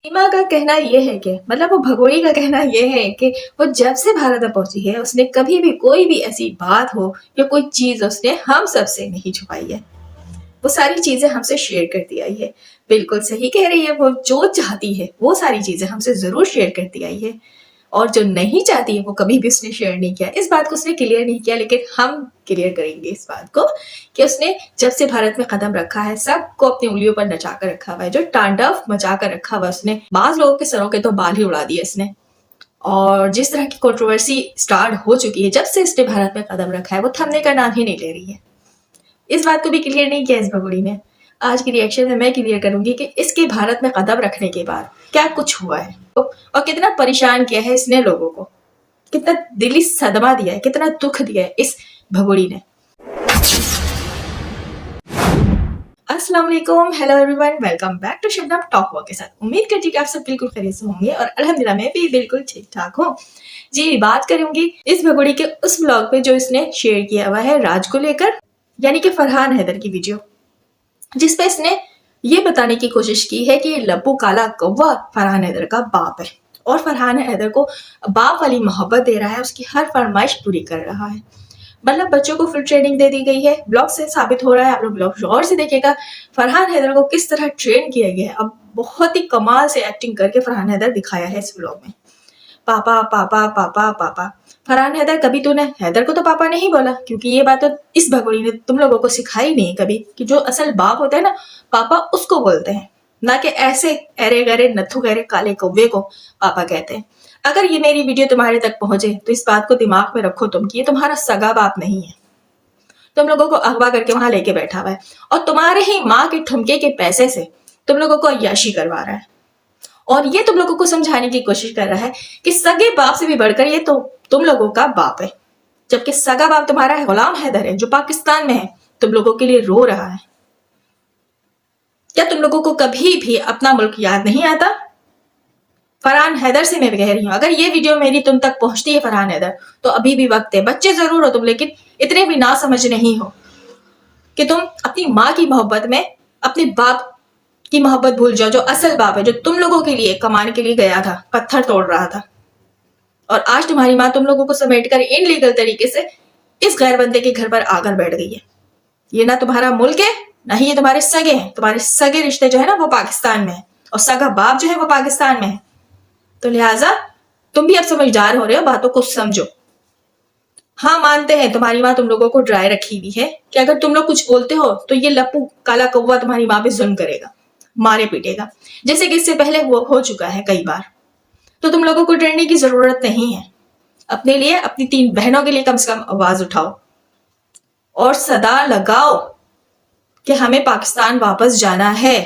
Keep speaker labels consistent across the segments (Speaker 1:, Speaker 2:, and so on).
Speaker 1: सीमा का कहना ये है कि मतलब वो भगोड़ी का कहना ये है कि वो जब से भारत में पहुंची है उसने कभी भी कोई भी ऐसी बात हो या कोई चीज उसने हम सब से नहीं छुपाई है। वो सारी चीजें हमसे शेयर करती आई है। बिल्कुल सही कह रही है, वो जो चाहती है वो सारी चीजें हमसे जरूर शेयर करती आई है, और जो नहीं चाहती है वो कभी भी उसने शेयर नहीं किया। इस बात को उसने क्लियर नहीं किया, लेकिन हम क्लियर करेंगे इस बात को कि उसने जब से भारत में कदम रखा है सबको अपनी उंगलियों पर नचा कर रखा हुआ है, जो तांडव मचा कर रखा हुआ उसने। बाज लोगों के सरों के तो बाल ही उड़ा दिए इसने। और जिस तरह की कंट्रोवर्सी स्टार्ट हो चुकी है जब से इसने भारत में कदम रखा है वो थमने का नाम ही नहीं ले रही है। इस बात को भी क्लियर नहीं किया इस भगोड़ी ने। आज की रिएक्शन में मैं क्लियर करूंगी कि इसके भारत में कदम रखने के बाद क्या कुछ हुआ है और कितना परेशान किया है इसने लोगों को, कितना दिली सदमा दिया है, कितना दुख दिया है इस भगोड़ी ने। अस्सलाम वालेकुम, hello everyone, welcome back to Shabnam talk के साथ। उम्मीद करती हूँ कि आप सब बिल्कुल खैरियत से होंगे और अल्हम्दुलिल्लाह मैं भी बिल्कुल ठीक ठाक हूँ। जी, बात करूंगी इस भगोड़ी के उस ब्लॉग पे जो इसने शेयर किया हुआ है राज को लेकर, यानी कि फरहान हैदर की वीडियो, जिसपे इसने ये बताने की कोशिश की है कि लप्पू काला कौवा फरहान हैदर का बाप है और फरहान हैदर को बाप वाली मोहब्बत दे रहा है, उसकी हर फरमाइश पूरी कर रहा है। मतलब बच्चों को फुल ट्रेनिंग दे दी गई है। ब्लॉग से साबित हो रहा है, आप लोग ब्लॉग गौर से देखिएगा फरहान हैदर को किस तरह ट्रेन किया गया है। अब बहुत ही कमाल से एक्टिंग करके फरहान हैदर दिखाया है इस ब्लॉग में। पापा पापा पापा पापा। फरहान हैदर, कभी तूने हैदर को तो पापा नहीं बोला, क्योंकि ये बात तो इस भगोड़ी ने तुम लोगों को सिखाई नहीं कभी कि जो असल बाप होता है ना, पापा उसको बोलते हैं, ना कि ऐसे अरे गरे नथु गरे काले कौवे को पापा कहते हैं। अगर ये मेरी वीडियो तुम्हारे तक पहुंचे तो इस बात को दिमाग में रखो तुम कि ये तुम्हारा सगा बाप नहीं है। तुम लोगों को अगवा करके वहां लेके बैठा हुआ है और तुम्हारे ही माँ के ठुमके के पैसे से तुम लोगों को अय्याशी करवा रहा है, और ये तुम लोगों को समझाने की कोशिश कर रहा है कि सगे बाप से भी बढ़कर ये तो तुम लोगों का बाप है, जबकि सगा बाप तुम्हारा है गुलाम हैदर है जो पाकिस्तान में है, तुम लोगों के लिए रो रहा है। क्या तुम लोगों को कभी भी अपना मुल्क याद नहीं आता? फरहान हैदर से मैं कह रही हूँ, अगर ये वीडियो मेरी तुम तक पहुंचती है फरहान हैदर, तो अभी भी वक्त है। बच्चे जरूर हो तुम, लेकिन इतने भी ना समझ नहीं हो कि तुम अपनी माँ की मोहब्बत में अपने बाप की मोहब्बत भूल जाओ, जो असल बाप है, जो तुम लोगों के लिए कमाने के लिए गया था, पत्थर तोड़ रहा था। और आज तुम्हारी माँ तुम लोगों को समेटकर इनलीगल तरीके से इस गैर बंदे के घर पर आकर बैठ गई है। ये ना तुम्हारा मुल्क है, ना ही ये तुम्हारे सगे हैं। तुम्हारे सगे रिश्ते जो है ना वो पाकिस्तान में है, और सगा बाप जो है वो पाकिस्तान में है। तो लिहाजा तुम भी अब समझदार हो रहे हो, बातों को समझो। हाँ, मानते हैं तुम्हारी माँ तुम लोगों को ड्राई रखी हुई है कि अगर तुम लोग कुछ बोलते हो तो ये लप्पू काला कौवा तुम्हारी माँ पे जुल्म करेगा, मारे पीटेगा, जैसे कि इससे पहले हो चुका है कई बार। तो तुम लोगों को डरने की जरूरत नहीं है। अपने लिए, अपनी 3 बहनों के लिए कम से कम आवाज उठाओ और सदा लगाओ कि हमें पाकिस्तान वापस जाना है।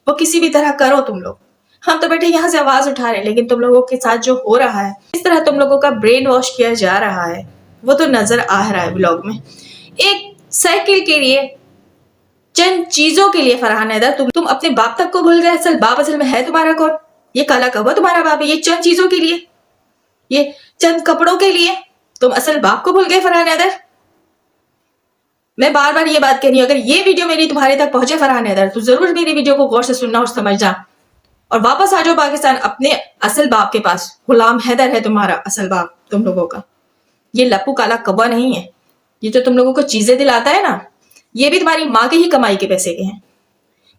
Speaker 1: वो किसी भी तरह करो तुम लोग। हम तो बेटे यहाँ से आवाज उठा रहे हैं, लेकिन तुम लोगों के साथ जो हो रहा है, इस तरह तुम लोगों का ब्रेन वॉश किया जा रहा है, वो तो नजर आ रहा है ब्लॉग में। एक साइकिल के लिए, चंद चीजों के लिए फरहान हैदर तुम अपने बाप तक को भूल गए। असल बाप असल में है तुम्हारा कौन? ये काला कौवा तुम्हारा बाप है। ये चंद चीजों के लिए, ये चंद कपड़ों के लिए तुम असल बाप को भूल गए फरहान हैदर। मैं बार बार ये बात कह रही हूँ, अगर ये वीडियो मेरी तुम्हारे तक पहुंचे फरहान हैदर, तो जरूर मेरी वीडियो को गौर से सुनना और समझना, और वापस आ जाओ पाकिस्तान अपने असल बाप के पास। गुलाम हैदर है तुम्हारा असल बाप तुम लोगों का। ये लप्पू काला कौवा नहीं है। ये जो तुम लोगों को चीजें दिलाता है ना, ये भी तुम्हारी माँ के ही कमाई के पैसे के हैं।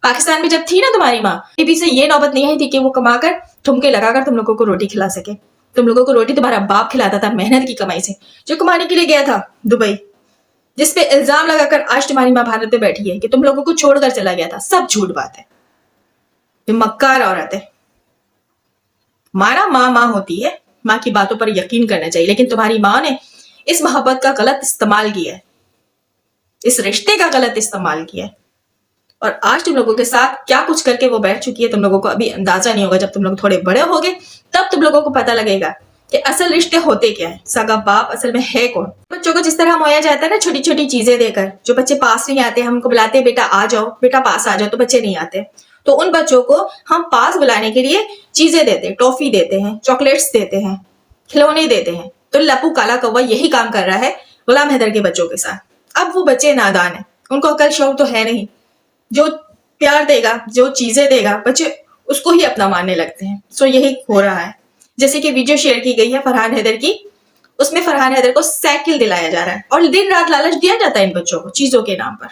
Speaker 1: पाकिस्तान में जब थी ना तुम्हारी माँ, बीबी से ये नौबत नहीं आई थी कि वो कमाकर ठुमके लगाकर तुम लोगों को रोटी खिला सके। तुम लोगों को रोटी तुम्हारा बाप खिलाता था मेहनत की कमाई से, जो कमाने के लिए गया था दुबई, जिसपे इल्जाम लगाकर आज तुम्हारी माँ भारत में बैठी है कि तुम लोगों को छोड़कर चला गया था। सब झूठ बात है। ये मक्कार औरत है। माना माँ माँ होती है, माँ की बातों पर यकीन करना चाहिए, लेकिन तुम्हारी माँ ने इस मोहब्बत का गलत इस्तेमाल किया है, इस रिश्ते का गलत इस्तेमाल किया है, और आज तुम लोगों के साथ क्या कुछ करके वो बैठ चुकी है तुम लोगों को अभी अंदाजा नहीं होगा। जब तुम लोग थोड़े बड़े होगे तब तुम लोगों को पता लगेगा कि असल रिश्ते होते क्या है, सगा बाप असल में है कौन। बच्चों को जिस तरह मोया जाता है ना छोटी छोटी चीजें देकर, जो बच्चे पास नहीं आते, हमको बुलाते हैं बेटा आ जाओ, बेटा पास आ जाओ, तो बच्चे नहीं आते, तो उन बच्चों को हम पास बुलाने के लिए चीजें देते हैं, टॉफी देते हैं, चॉकलेट्स देते हैं, खिलौने देते हैं। तो लप्पू काला कौवा यही काम कर रहा है गुलाम हैदर के बच्चों के साथ। अब वो बच्चे नादान है, उनको अकल शौक तो है नहीं। जो प्यार देगा, जो चीजें देगा, बच्चे उसको ही अपना मानने लगते हैं। सो यही हो रहा है। जैसे कि वीडियो शेयर की गई है फरहान हैदर की, उसमें फरहान हैदर को साइकिल दिलाया जा रहा है और दिन रात लालच दिया जाता है इन बच्चों को चीजों के नाम पर।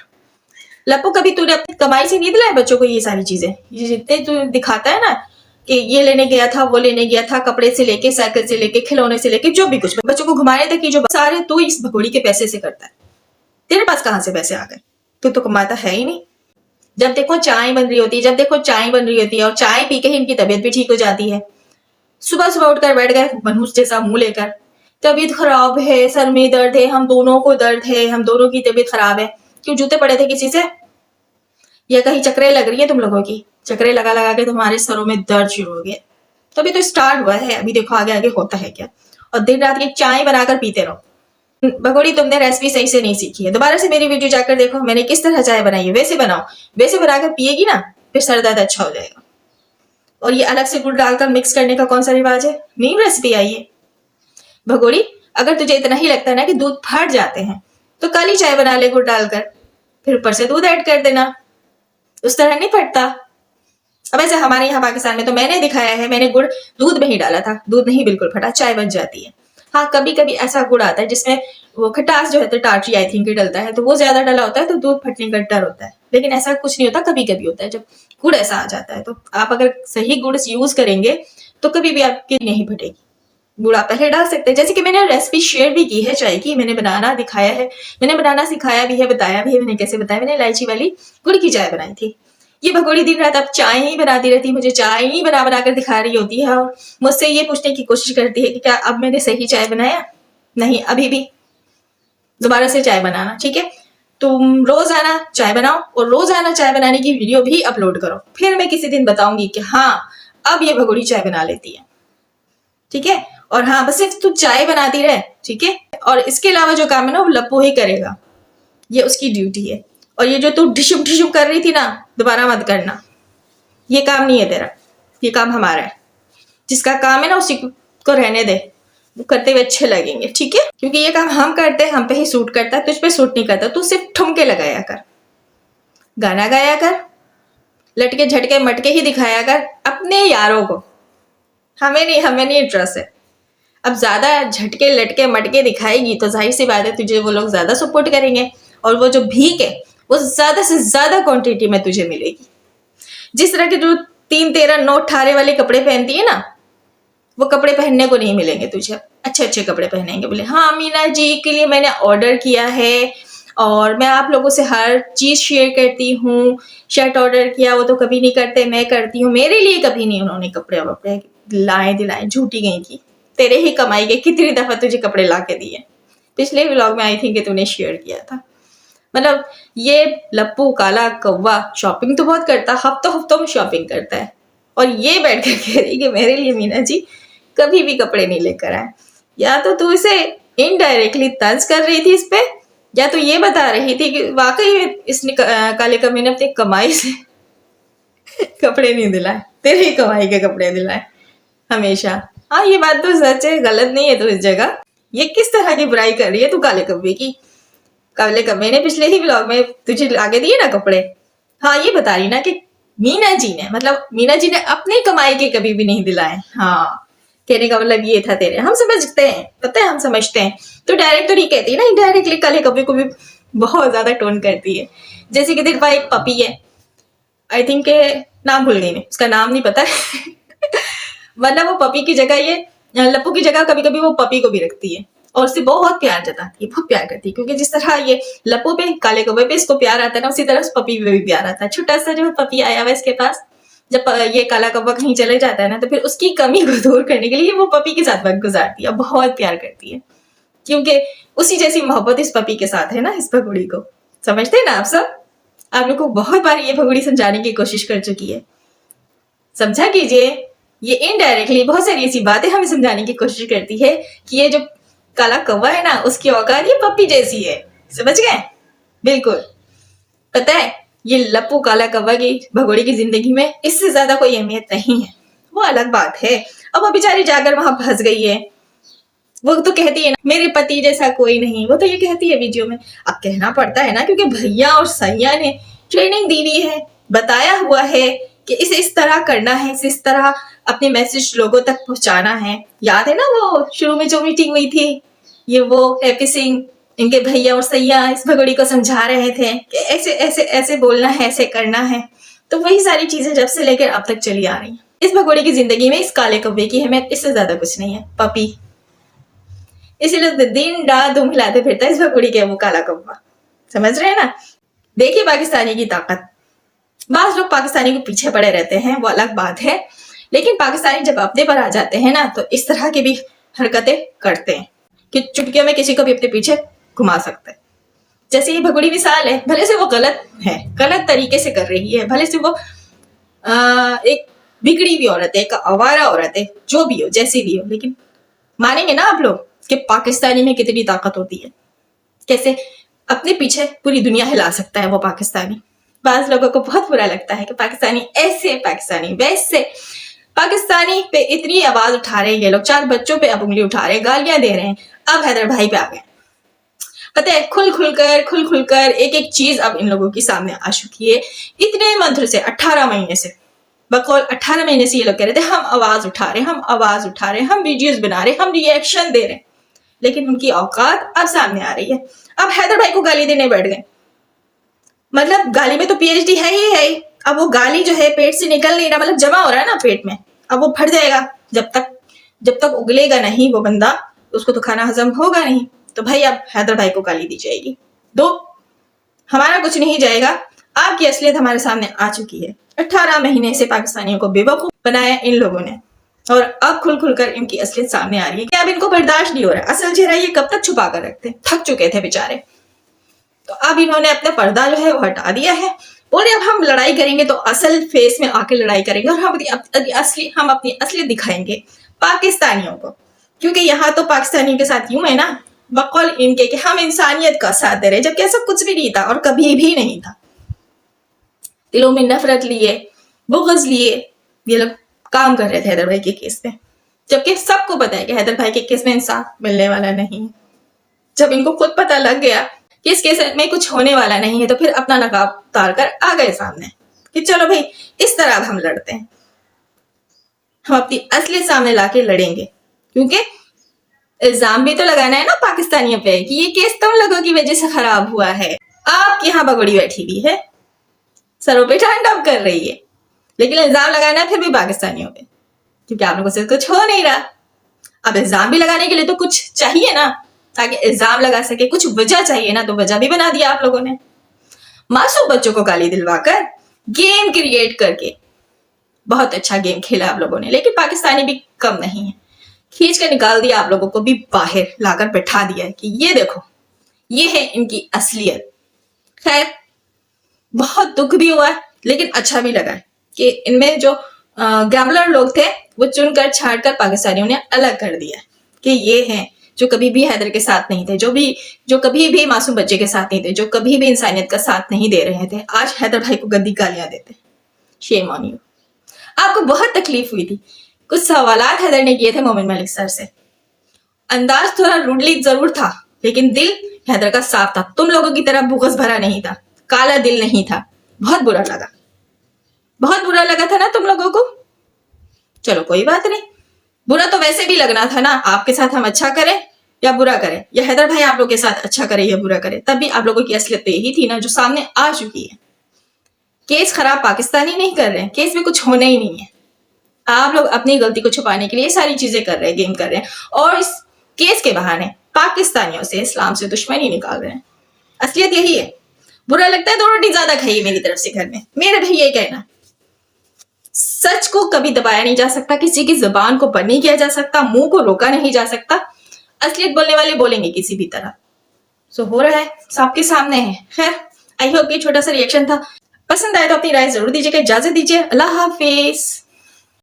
Speaker 1: लप्पू, कभी तूने अपनी कमाई से नहीं दिलाया बच्चों को ये सारी चीजें? ये जितने तू दिखाता है ना कि ये लेने गया था, वो लेने गया था, कपड़े से लेके, साइकिल से लेके, खिलौने से लेके, जो भी कुछ बच्चों को घुमाने तक की जो सारे तू इस भगोड़ी के पैसे से करता है। तेरे पास कहाँ से पैसे आ गए? तू तो कमाता है ही नहीं। जब देखो चाय बन रही होती है, जब देखो चाय बन रही होती है, और चाय पी के ही इनकी तबीयत भी ठीक हो जाती है। सुबह सुबह उठकर बैठ गए मनहूस जैसा मुंह लेकर, तबीयत खराब है, सर में दर्द है, हम दोनों को दर्द है, हम दोनों की तबीयत खराब है। क्यों जूते पड़े थे किसी से? या कहीं चक्रे लग रही है तुम लोगों की? चक्रे लगा लगा के तुम्हारे सरों में दर्द शुरू हो गया। तो अभी तो स्टार्ट हुआ है, अभी देखो आगे आगे होता है क्या। और दिन रात की चाय बनाकर पीते रहो। भगोड़ी, तुमने रेसिपी सही से नहीं सीखी है। दोबारा से मेरी वीडियो जाकर देखो, मैंने किस तरह चाय बनाई है, वैसे बनाओ। वैसे बनाकर पिएगी ना, फिर सर दर्द अच्छा हो जाएगा। और ये अलग से गुड़ डालकर मिक्स करने का कौन सा रिवाज है? न्यू रेसिपी आई है। भगोड़ी, अगर तुझे इतना ही लगता है ना कि दूध फट जाते हैं, तो काली चाय बना ले गुड़ डालकर, फिर ऊपर से दूध ऐड कर देना। उस तरह नहीं फटता। अब ऐसे हमारे यहाँ पाकिस्तान में तो मैंने दिखाया है, मैंने गुड़ दूध में ही डाला था, दूध नहीं बिल्कुल फटा, चाय बन जाती है। हाँ, कभी कभी ऐसा गुड़ आता है जिसमें वो खटास जो है तो टाटरी आई थिंक डलता है, तो वो ज्यादा डला होता है तो दूध फटने का डर होता है। लेकिन ऐसा कुछ नहीं होता, कभी कभी होता है जब गुड़ ऐसा आ जाता है। तो आप अगर सही गुड़ यूज करेंगे तो कभी भी आपकी नहीं फटेगी। गुड़ आप पहले डाल सकते हैं, जैसे कि मैंने रेसिपी शेयर भी की है चाय की, मैंने बनाना दिखाया है, मैंने बनाना सिखाया भी है, बताया भी है मैंने कैसे बताया। मैंने इलायची वाली गुड़ की चाय बनाई थी। ये भगोड़ी दिन रात अब चाय ही बनाती रहती है, मुझे चाय ही बना बना कर दिखा रही होती है और मुझसे ये पूछने की कोशिश करती है कि क्या अब मैंने सही चाय बनाया? नहीं, अभी भी दोबारा से चाय बनाना, ठीक है? तुम रोजाना चाय बनाओ और रोजाना चाय बनाने की वीडियो भी अपलोड करो, फिर मैं किसी दिन बताऊंगी कि हाँ अब ये भगोड़ी चाय बना लेती है, ठीक है? और हाँ, बस सिर्फ तू चाय बनाती रहे, ठीक है? और इसके अलावा जो काम है ना वो लप्पू ही करेगा, ये उसकी ड्यूटी है। और ये जो तू ढिशुम ढिशुम कर रही थी ना, दोबारा मत करना। ये काम नहीं है तेरा, ये काम हमारा है। जिसका काम है ना उसी को रहने दे, वो करते हुए अच्छे लगेंगे, ठीक है? क्योंकि ये काम हम करते हैं, हम पे ही सूट करता है, तुझ पे सूट नहीं करता। तू सिर्फ ठुमके लगाया कर, गाना गाया कर, लटके झटके मटके ही दिखाया कर अपने यारों को। हमें नहीं इंटरेस्ट है। अब ज्यादा झटके लटके मटके दिखाएगी तो जाहिर सी बात है तुझे वो लोग ज्यादा सपोर्ट करेंगे, और वो जो भीख है वो ज्यादा से ज्यादा क्वांटिटी में तुझे मिलेगी। जिस तरह के जो 3-13 नोट ठारे वाले कपड़े पहनती है ना, वो कपड़े पहनने को नहीं मिलेंगे तुझे। अच्छे अच्छे कपड़े पहनेंगे, बोले हाँ मीना जी के लिए मैंने ऑर्डर किया है और मैं आप लोगों से हर चीज शेयर करती हूँ। शर्ट ऑर्डर किया, वो तो कभी नहीं करते, मैं करती हूँ। मेरे लिए कभी नहीं उन्होंने कपड़े वपड़े लाए दिलाए, झूठी गई की। तेरे ही कमाई के कितनी दफा तुझे कपड़े ला के दिए। पिछले व्लॉग में आई थिंक तूने शेयर किया था। मतलब ये लप्पू काला कौवा शॉपिंग तो बहुत करता, हफ्तों में शॉपिंग करता है, और ये बैठ कर कह रही कि मेरे लिए मीना जी कभी भी कपड़े नहीं लेकर आए। या तो तू इसे इनडायरेक्टली तंज कर रही थी इस पे, या तो ये बता रही थी कि वाकई इसने काले कमीने ने अपनी कमाई से कपड़े नहीं दिलाए, तेरे ही कमाई के कपड़े दिलाए हमेशा। हाँ, ये बात तो सच है, गलत नहीं है। तो इस जगह ये किस तरह की बुराई कर रही है तू काले कब्बे की? काले कब्बे ने पिछले ही व्लॉग में तुझे आगे दिए ना कपड़े। हाँ, ये बता रही ना कि मीना जी ने, मतलब मीना जी ने अपनी कमाई के कभी भी नहीं दिलाए। हाँ, कहने का मतलब ये था तेरे। हम समझते हैं, पता है हम समझते हैं। तो डायरेक्ट तो नहीं कहती है ना, इनडायरेक्टली काले कब्बे को भी बहुत ज्यादा टोन करती है। जैसे कि तेरे पास एक पपी है, आई थिंक नाम भूल गई मैं, उसका नाम नहीं पता वरना वो पपी की जगह ये लप्पू की जगह कभी कभी वो पपी को भी रखती है और उससे बहुत प्यार जताती है, बहुत प्यार करती है। क्योंकि जिस तरह ये लप्पू पे काले कौवे पे इसको प्यार आता है ना, उसी तरह उस पपी पे भी प्यार आता है। छोटा सा जो पपी आया हुआ इसके पास, जब ये काला कौवा कहीं चले जाता है ना, तो फिर उसकी कमी को दूर करने के लिए वो पपी के साथ वक्त गुजारती है, बहुत प्यार करती है। क्योंकि उसी जैसी मोहब्बत इस पपी के साथ है ना, इस भगोड़ी को। समझते हैं ना आप सब? आप लोग को बहुत बार ये भगोड़ी समझाने की कोशिश कर चुकी है, समझा कीजिए। ये इनडायरेक्टली बहुत सारी ऐसी बातें हमें समझाने की कोशिश करती है कि ये जो काला कौवा है ना, उसकी औकात ये पप्पी जैसी है। समझ गए? बिल्कुल। पता है, ये लप्पू काला कौवा की भगोड़ी की जिंदगी में इससे ज्यादा कोई अहमियत नहीं है, वो अलग बात है। अब वो बेचारी जाकर वहां फंस गई है। वो तो कहती है ना मेरे पति जैसा कोई नहीं, वो तो ये कहती है वीडियो में। अब कहना पड़ता है ना, क्योंकि भैया और सैया ने ट्रेनिंग दी हुई है, बताया हुआ है कि इसे इस तरह करना है, इसे इस तरह अपने मैसेज लोगों तक पहुंचाना है। याद है ना वो शुरू में जो मीटिंग हुई थी, ये वो हैप्पी सिंह इनके भैया और सैया इस भगोड़ी को समझा रहे थे कि ऐसे ऐसे ऐसे बोलना है, ऐसे करना है। तो वही सारी चीजें जब से लेकर अब तक चली आ रही हैं। इस भगोड़ी की जिंदगी में इस काले कौवे की अहमियत इससे ज्यादा कुछ नहीं है, पपी। इसीलिए दिन रात दुम हिलाते फिरता है इस भगोड़ी के वो काला कौवा। समझ रहे हैं ना। देखिए पाकिस्तानी की ताकत। बाज लोग पाकिस्तानी को पीछे पड़े रहते हैं, वो अलग बात है, लेकिन पाकिस्तानी जब अपने पर आ जाते हैं ना तो इस तरह की भी हरकतें करते हैं कि चुटकियों में किसी को भी अपने पीछे घुमा सकते हैं। जैसे ये भगोड़ी मिसाल है, भले से वो गलत है, गलत तरीके से कर रही है, भले से वो एक बिगड़ी हुई औरत है, एक आवारा औरत है, जो भी हो, जैसी भी हो, लेकिन मानेंगे ना आप लोग कि पाकिस्तानी में कितनी ताकत होती है, कैसे अपने पीछे पूरी दुनिया हिला सकता है वो पाकिस्तानी। बाज लोगों को बहुत बुरा लगता है कि पाकिस्तानी ऐसे, पाकिस्तानी वैसे। पाकिस्तानी पे इतनी आवाज उठा रहे हैं ये लोग, 4 बच्चों पे अब उंगली उठा रहे हैं, गालियां दे रहे हैं, अब हैदर भाई पे आ गए। पता है खुल खुलकर एक एक चीज अब इन लोगों के सामने आ चुकी है। इतने मंत्र से 18 महीने से, बकौल 18 महीने से ये लोग कह रहे थे हम आवाज उठा रहे, हम आवाज उठा रहे, हम वीडियोस बना रहे, हम रिएक्शन दे रहे, लेकिन उनकी औकात अब सामने आ रही है। अब हैदर भाई को गाली देने बैठ गए। मतलब गाली में तो पीएचडी है ही है। अब वो गाली जो है पेट से निकल नहीं रहा, मतलब जमा हो रहा है ना पेट में, अब वो फट जाएगा। जब तक उगलेगा नहीं वो बंदा, उसको तो खाना हजम होगा नहीं। तो भाई अब हैदर भाई को गाली दी जाएगी। दो, हमारा कुछ नहीं जाएगा, आपकी असलियत हमारे सामने आ चुकी है। 18 महीने से पाकिस्तानियों को बेवकूफ बनाया इन लोगों ने, और अब खुलकर इनकी असलियत सामने आ रही है कि अब इनको बर्दाश्त नहीं हो रहा। असल चेहरा ये कब तक छुपा कर रखते, थक चुके थे बेचारे। तो अब इन्होंने अपना पर्दा जो है वो हटा दिया है, बोले अब हम लड़ाई करेंगे तो असल फेस में आके लड़ाई करेंगे, और हम अपनी असलियत दिखाएंगे पाकिस्तानियों को। क्योंकि यहाँ तो पाकिस्तानियों के साथ यूं है ना, बकौल इनके कि हम इंसानियत का साथ दे रहे, जबकि ऐसा कुछ भी नहीं था और कभी भी नहीं था। दिलों में नफरत लिए, बुग़्ज़ लिए ये लोग काम कर रहे थे हैदर भाई के केस में, जबकि सबको पता है कि हैदर भाई के केस में इंसाफ मिलने वाला नहीं है। जब इनको खुद पता लग गया कि इस केस में कुछ होने वाला नहीं है, तो फिर अपना नकाब उतार कर आ गए सामने कि चलो भाई इस तरह हम लड़ते हैं, हम अपनी असलियत सामने लाके लड़ेंगे। क्योंकि इल्जाम भी तो लगाना है ना पाकिस्तानियों पे कि ये केस तुम लोगों की वजह से खराब हुआ है। आपकी यहाँ बगड़ी बैठी हुई है, सरों पे ठंड कर रही है, लेकिन इल्जाम लगाना है फिर भी पाकिस्तानियों पे, क्योंकि आप लोगों से कुछ हो नहीं रहा। अब इल्जाम भी लगाने के लिए तो कुछ चाहिए ना, ताकि इल्जाम लगा सके, कुछ वजह चाहिए ना, तो वजह भी बना दिया आप लोगों ने। मासूम बच्चों को गाली दिलवाकर, गेम क्रिएट करके बहुत अच्छा गेम खेला आप लोगों ने, लेकिन पाकिस्तानी भी कम नहीं है, खींच कर निकाल दिया आप लोगों को भी बाहर लाकर बैठा दिया है कि ये देखो ये है इनकी असलियत। खैर बहुत दुख भी हुआ है, लेकिन अच्छा भी लगा कि इनमें जो गैम्बलर लोग थे वो चुनकर छाड़कर पाकिस्तानियों ने अलग कर दिया कि ये हैं जो कभी भी हैदर के साथ नहीं थे, जो कभी भी मासूम बच्चे के साथ नहीं थे, जो कभी भी इंसानियत का साथ नहीं दे रहे थे, आज हैदर भाई को गंदी गालियां देते। Shame on you. आपको बहुत तकलीफ हुई थी। कुछ सवालात हैदर ने किए थे मोमिन मलिक सर से, अंदाज थोड़ा रूडली जरूर था, लेकिन दिल हैदर का साफ था। तुम लोगों की तरह बुग़्ज़ भरा नहीं था, काला दिल नहीं था। बहुत बुरा लगा था ना तुम लोगों को। चलो कोई बात नहीं, बुरा तो वैसे भी लगना था ना, आपके साथ हम अच्छा करें या बुरा करें, या हैदर भाई आप लोग के साथ अच्छा करे या बुरा करे, तब भी आप लोगों की असलियत तो यही थी ना जो सामने आ चुकी है। केस खराब पाकिस्तानी नहीं कर रहे हैं, केस में कुछ होना ही नहीं है। आप लोग अपनी गलती को छुपाने के लिए सारी चीजें कर रहे हैं, गेम कर रहे हैं, और इस केस के बहाने पाकिस्तानियों से, इस्लाम से दुश्मनी निकाल रहे हैं। असलियत यही है। बुरा लगता है तो रोटी ज्यादा खाइए मेरी तरफ से घर में, मेरा भी ये कहना। सच को कभी दबाया नहीं जा सकता, किसी की जुबान को बंद नहीं किया जा सकता, मुंह को रोका नहीं जा सकता। असलियत बोलने वाले बोलेंगे किसी भी तरह। सो हो रहा है, सबके सामने है। खैर आई होप ये छोटा सा रिएक्शन था, पसंद आए तो अपनी राय जरूर दीजिएगा। इजाजत दीजिए, अल्लाह हाफिज।